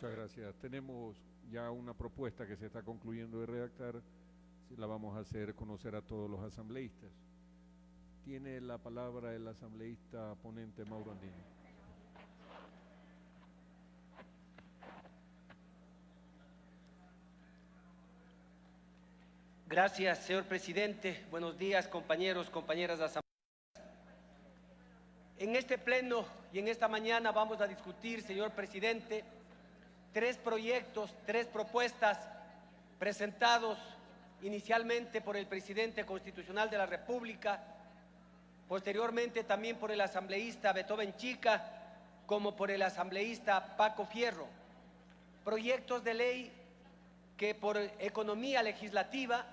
Muchas gracias. Tenemos ya una propuesta que se está concluyendo de redactar, la vamos a hacer conocer a todos los asambleístas. Tiene la palabra el asambleísta ponente Mauro Andino. Gracias, señor presidente. Buenos días, compañeros, compañeras de asamblea. En este pleno y en esta mañana vamos a discutir, señor presidente, tres proyectos, tres propuestas presentados inicialmente por el presidente constitucional de la República, posteriormente también por el asambleísta Beethoven Chica, como por el asambleísta Paco Fierro. Proyectos de ley que por economía legislativa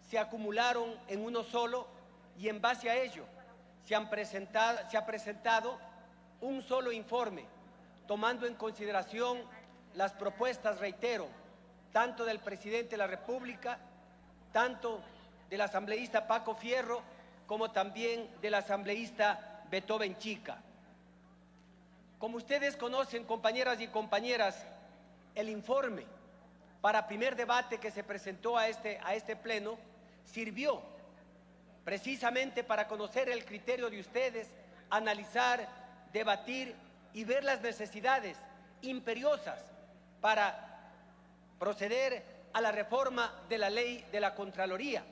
se acumularon en uno solo y en base a ello se ha presentado un solo informe, tomando en consideración las propuestas, reitero, tanto del presidente de la República, tanto del asambleísta Paco Fierro, como también del asambleísta Beethoven Chica. Como ustedes conocen, compañeras y compañeras, el informe para primer debate que se presentó a este pleno sirvió precisamente para conocer el criterio de ustedes, analizar, debatir y ver las necesidades imperiosas para proceder a la reforma de la ley de la Contraloría.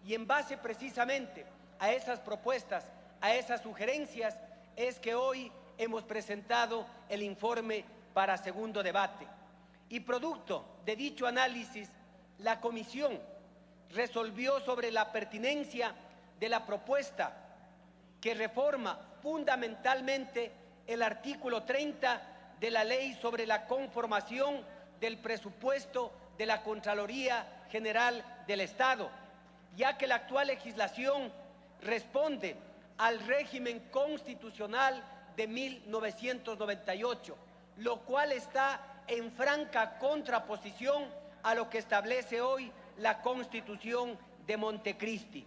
Y en base precisamente a esas propuestas, a esas sugerencias, es que hoy hemos presentado el informe para segundo debate. Y producto de dicho análisis, la comisión resolvió sobre la pertinencia de la propuesta que reforma fundamentalmente el artículo 30 de la Ley sobre la conformación del presupuesto de la Contraloría General del Estado, ya que la actual legislación responde al régimen constitucional de 1998, lo cual está en franca contraposición a lo que establece hoy la Constitución de Montecristi.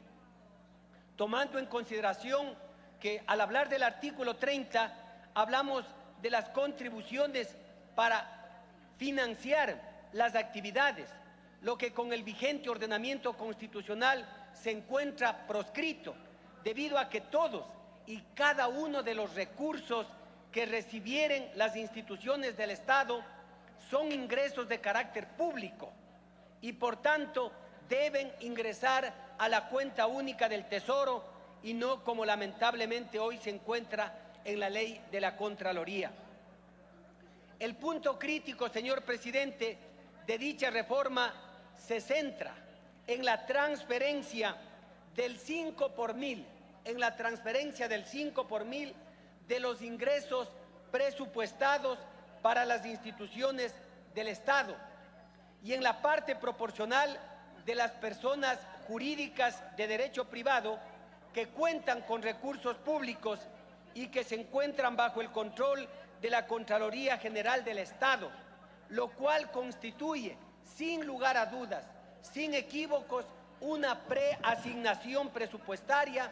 Tomando en consideración que al hablar del artículo 30 hablamos de las contribuciones para financiar las actividades, lo que con el vigente ordenamiento constitucional se encuentra proscrito, debido a que todos y cada uno de los recursos que recibieren las instituciones del Estado son ingresos de carácter público y por tanto deben ingresar a la cuenta única del Tesoro y no como lamentablemente hoy se encuentra en la ley de la Contraloría. El punto crítico, señor presidente, de dicha reforma se centra en la transferencia del 5 por mil, de los ingresos presupuestados para las instituciones del Estado y en la parte proporcional de las personas jurídicas de derecho privado que cuentan con recursos públicos y que se encuentran bajo el control de la Contraloría General del Estado, lo cual constituye, sin lugar a dudas, sin equívocos, una preasignación presupuestaria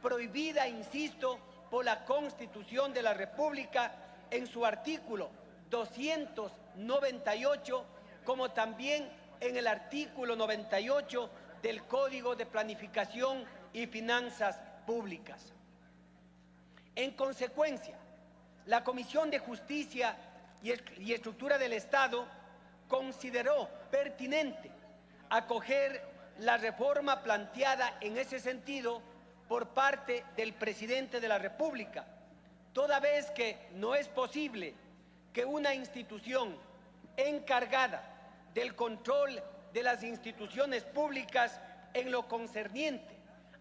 prohibida, insisto, por la Constitución de la República en su artículo 298, como también en el artículo 98 del Código de Planificación y Finanzas Públicas. En consecuencia, la Comisión de Justicia y Estructura del Estado consideró pertinente acoger la reforma planteada en ese sentido por parte del presidente de la República, toda vez que no es posible que una institución encargada del control de las instituciones públicas en lo concerniente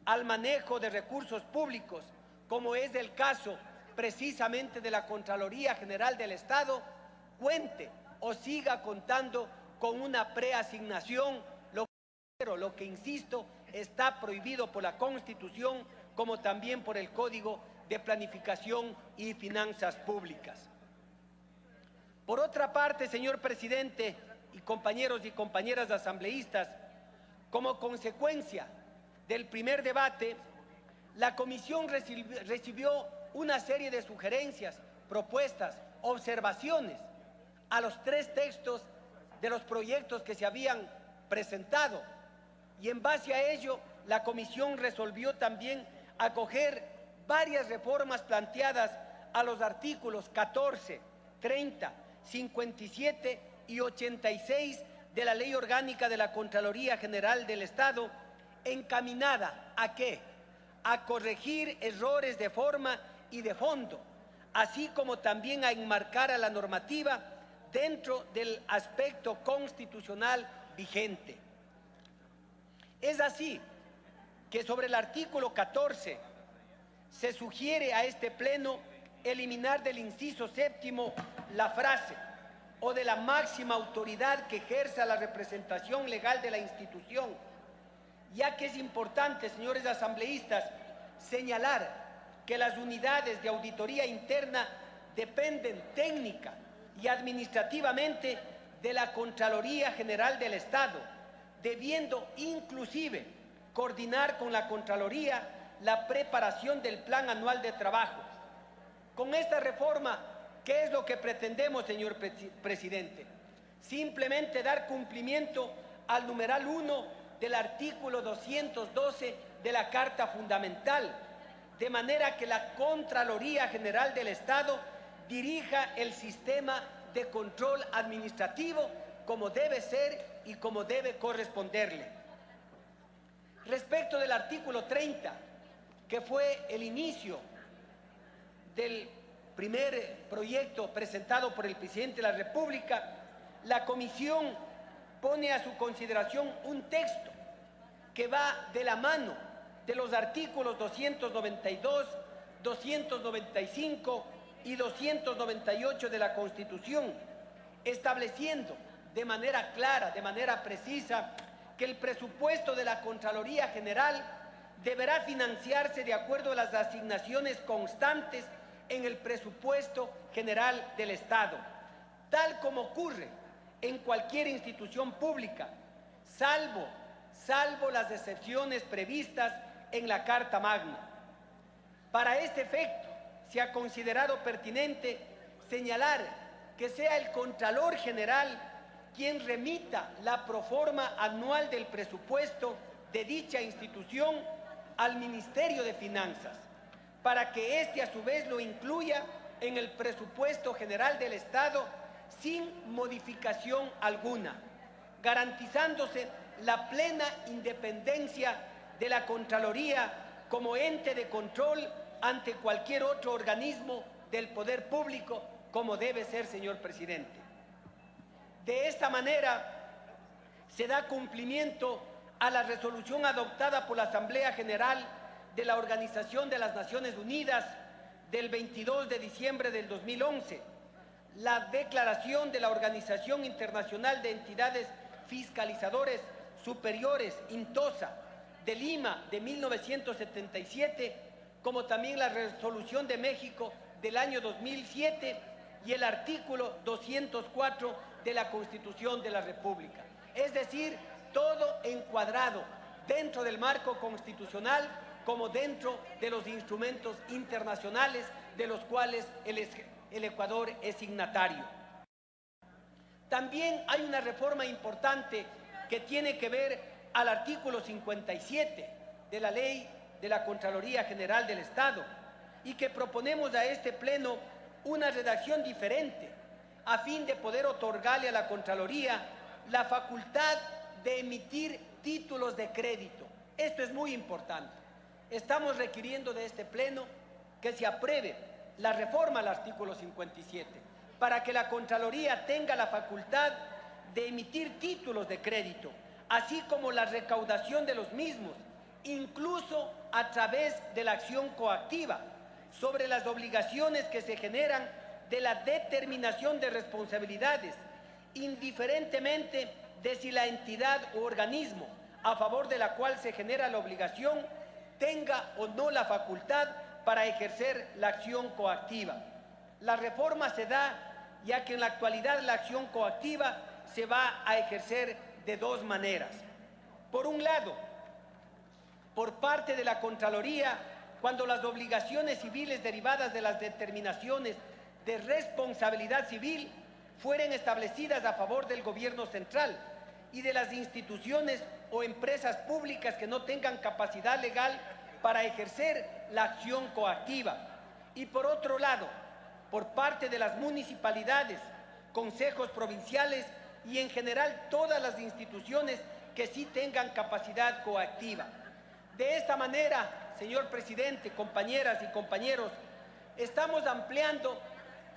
al manejo de recursos públicos, como es el caso precisamente de la Contraloría General del Estado, cuente o siga contando con una preasignación, lo que insisto, está prohibido por la Constitución como también por el Código de Planificación y Finanzas Públicas. Por otra parte, señor presidente y compañeros y compañeras asambleístas, como consecuencia del primer debate, la comisión recibió una serie de sugerencias, propuestas, observaciones a los 3 textos de los proyectos que se habían presentado. Y en base a ello, la comisión resolvió también acoger varias reformas planteadas a los artículos 14, 30, 57 y 86 de la Ley Orgánica de la Contraloría General del Estado, encaminada ¿a qué? A corregir errores de forma y de fondo, así como también a enmarcar a la normativa dentro del aspecto constitucional vigente. Es así que sobre el artículo 14 se sugiere a este Pleno eliminar del inciso 7º la frase o de la máxima autoridad que ejerza la representación legal de la institución, ya que es importante, señores asambleístas, señalar que las unidades de auditoría interna dependen técnica y administrativamente de la Contraloría General del Estado, debiendo inclusive coordinar con la Contraloría la preparación del Plan Anual de Trabajo. Con esta reforma, ¿qué es lo que pretendemos, señor presidente? Simplemente dar cumplimiento al numeral 1 del artículo 212 de la Carta Fundamental, de manera que la Contraloría General del Estado dirija el sistema de control administrativo como debe ser y como debe corresponderle. Respecto del artículo 30, que fue el inicio del primer proyecto presentado por el presidente de la República, la comisión pone a su consideración un texto que va de la mano de los artículos 292, 295 y 298 de la Constitución, estableciendo de manera clara, de manera precisa, que el presupuesto de la Contraloría General deberá financiarse de acuerdo a las asignaciones constantes en el presupuesto general del Estado, tal como ocurre en cualquier institución pública, salvo las excepciones previstas en la Carta Magna. Para este efecto, se ha considerado pertinente señalar que sea el Contralor General quien remita la proforma anual del presupuesto de dicha institución al Ministerio de Finanzas, para que éste a su vez lo incluya en el presupuesto general del Estado sin modificación alguna, garantizándose la plena independencia de la Contraloría como ente de control ante cualquier otro organismo del poder público, como debe ser, señor presidente. De esta manera se da cumplimiento a la resolución adoptada por la Asamblea General de la Organización de las Naciones Unidas del 22 de diciembre del 2011, la Declaración de la Organización Internacional de Entidades Fiscalizadores Superiores, INTOSA, de Lima de 1977, como también la Resolución de México del año 2007 y el artículo 204 de la Constitución de la República. Es decir, todo encuadrado dentro del marco constitucional como dentro de los instrumentos internacionales de los cuales el Ecuador es signatario. También hay una reforma importante que tiene que ver al artículo 57 de la Ley de la Contraloría General del Estado y que proponemos a este Pleno una redacción diferente a fin de poder otorgarle a la Contraloría la facultad de emitir títulos de crédito. Esto es muy importante. Estamos requiriendo de este Pleno que se apruebe la reforma al artículo 57 para que la Contraloría tenga la facultad de emitir títulos de crédito, así como la recaudación de los mismos, incluso a través de la acción coactiva, sobre las obligaciones que se generan de la determinación de responsabilidades, indiferentemente de si la entidad u organismo a favor de la cual se genera la obligación tenga o no la facultad para ejercer la acción coactiva. La reforma se da ya que en la actualidad la acción coactiva se va a ejercer de dos maneras. Por un lado, por parte de la Contraloría, cuando las obligaciones civiles derivadas de las determinaciones de responsabilidad civil fueren establecidas a favor del gobierno central y de las instituciones o empresas públicas que no tengan capacidad legal para ejercer la acción coactiva. Y por otro lado, por parte de las municipalidades, consejos provinciales y en general todas las instituciones que sí tengan capacidad coactiva. De esta manera, señor presidente, compañeras y compañeros, estamos ampliando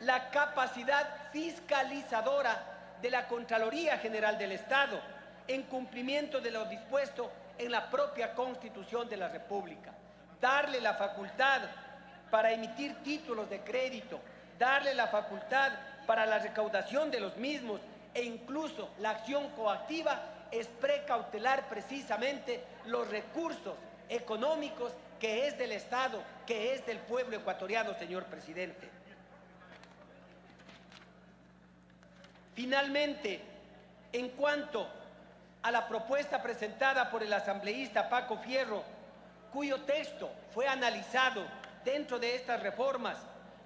la capacidad fiscalizadora de la Contraloría General del Estado en cumplimiento de lo dispuesto en la propia Constitución de la República. Darle la facultad para emitir títulos de crédito, darle la facultad para la recaudación de los mismos e incluso la acción coactiva es precautelar precisamente los recursos económicos que es del Estado, que es del pueblo ecuatoriano, señor presidente. Finalmente, en cuanto a la propuesta presentada por el asambleísta Paco Fierro, cuyo texto fue analizado dentro de estas reformas,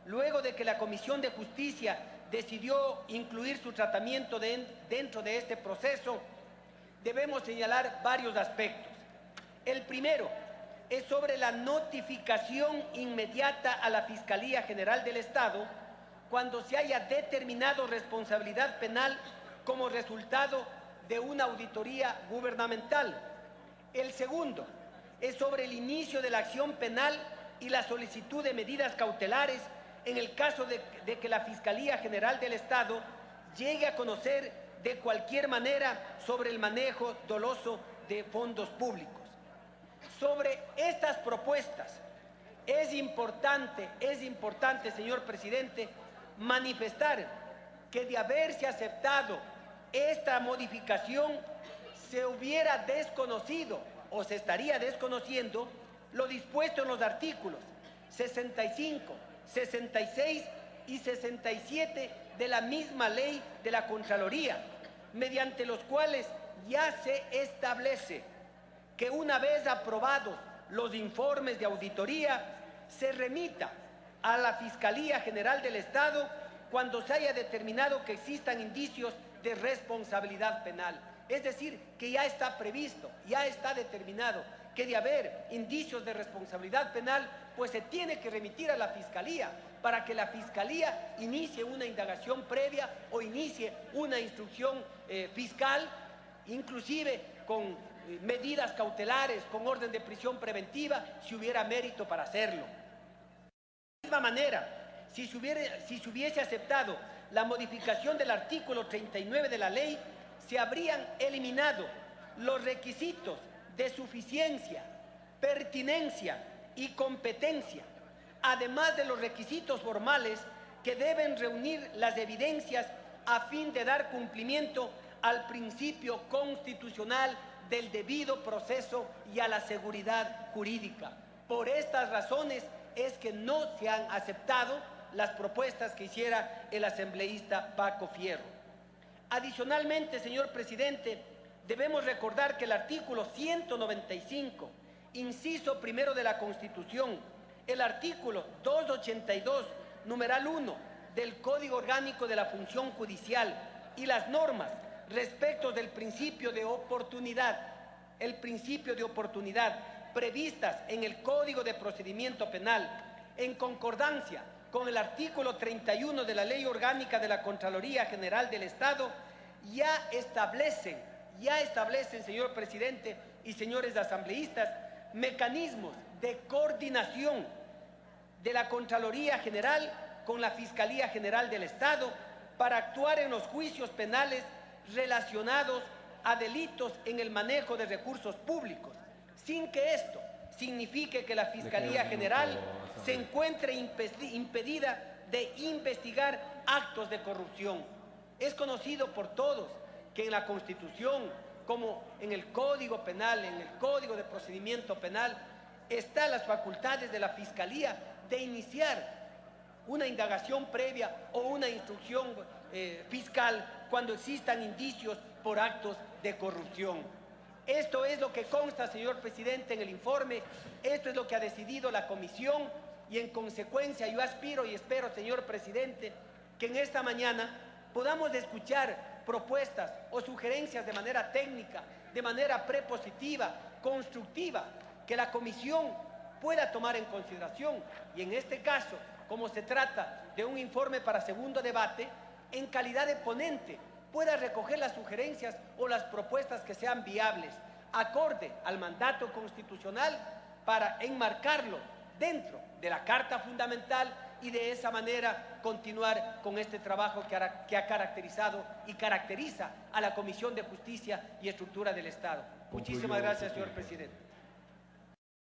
luego de que la Comisión de Justicia decidió incluir su tratamiento dentro de este proceso, debemos señalar varios aspectos. El primero es sobre la notificación inmediata a la Fiscalía General del Estado cuando se haya determinado responsabilidad penal como resultado de una auditoría gubernamental. El segundo es sobre el inicio de la acción penal y la solicitud de medidas cautelares en el caso de que la Fiscalía General del Estado llegue a conocer de cualquier manera sobre el manejo doloso de fondos públicos. Sobre estas propuestas es importante, señor presidente, manifestar que de haberse aceptado esta modificación se hubiera desconocido o se estaría desconociendo lo dispuesto en los artículos 65, 66 y 67 de la misma ley de la Contraloría, mediante los cuales ya se establece que una vez aprobados los informes de auditoría, se remita a la Fiscalía General del Estado cuando se haya determinado que existan indicios de responsabilidad penal. Es decir, que ya está previsto, ya está determinado que de haber indicios de responsabilidad penal, pues se tiene que remitir a la Fiscalía para que la Fiscalía inicie una indagación previa o inicie una instrucción fiscal, inclusive con medidas cautelares, con orden de prisión preventiva, si hubiera mérito para hacerlo. De la misma manera, si se hubiese aceptado la modificación del artículo 39 de la ley, se habrían eliminado los requisitos de suficiencia, pertinencia y competencia, además de los requisitos formales que deben reunir las evidencias a fin de dar cumplimiento al principio constitucional del debido proceso y a la seguridad jurídica. Por estas razones es que no se han aceptado las propuestas que hiciera el asambleísta Paco Fierro. Adicionalmente, señor presidente, debemos recordar que el artículo 195, inciso primero de la Constitución, el artículo 282, numeral 1 del Código Orgánico de la Función Judicial y las normas respecto del principio de oportunidad, previstas en el Código de Procedimiento Penal, en concordancia con el artículo 31 de la Ley Orgánica de la Contraloría General del Estado, ya establecen, señor presidente y señores asambleístas, mecanismos de coordinación de la Contraloría General con la Fiscalía General del Estado para actuar en los juicios penales relacionados a delitos en el manejo de recursos públicos, sin que esto signifique que la Fiscalía General se encuentre impedida de investigar actos de corrupción. Es conocido por todos que en la Constitución, como en el Código Penal, en el Código de Procedimiento Penal, están las facultades de la Fiscalía de iniciar una indagación previa o una instrucción fiscal cuando existan indicios por actos de corrupción. Esto es lo que consta, señor presidente, en el informe, esto es lo que ha decidido la comisión y en consecuencia yo aspiro y espero, señor presidente, que en esta mañana podamos escuchar propuestas o sugerencias de manera técnica, de manera prepositiva, constructiva, que la comisión pueda tomar en consideración. Y en este caso, como se trata de un informe para segundo debate, en calidad de ponente, pueda recoger las sugerencias o las propuestas que sean viables, acorde al mandato constitucional, para enmarcarlo dentro de la Carta Fundamental y de esa manera continuar con este trabajo que ha caracterizado y caracteriza a la Comisión de Justicia y Estructura del Estado. Muchísimas gracias, señor presidente.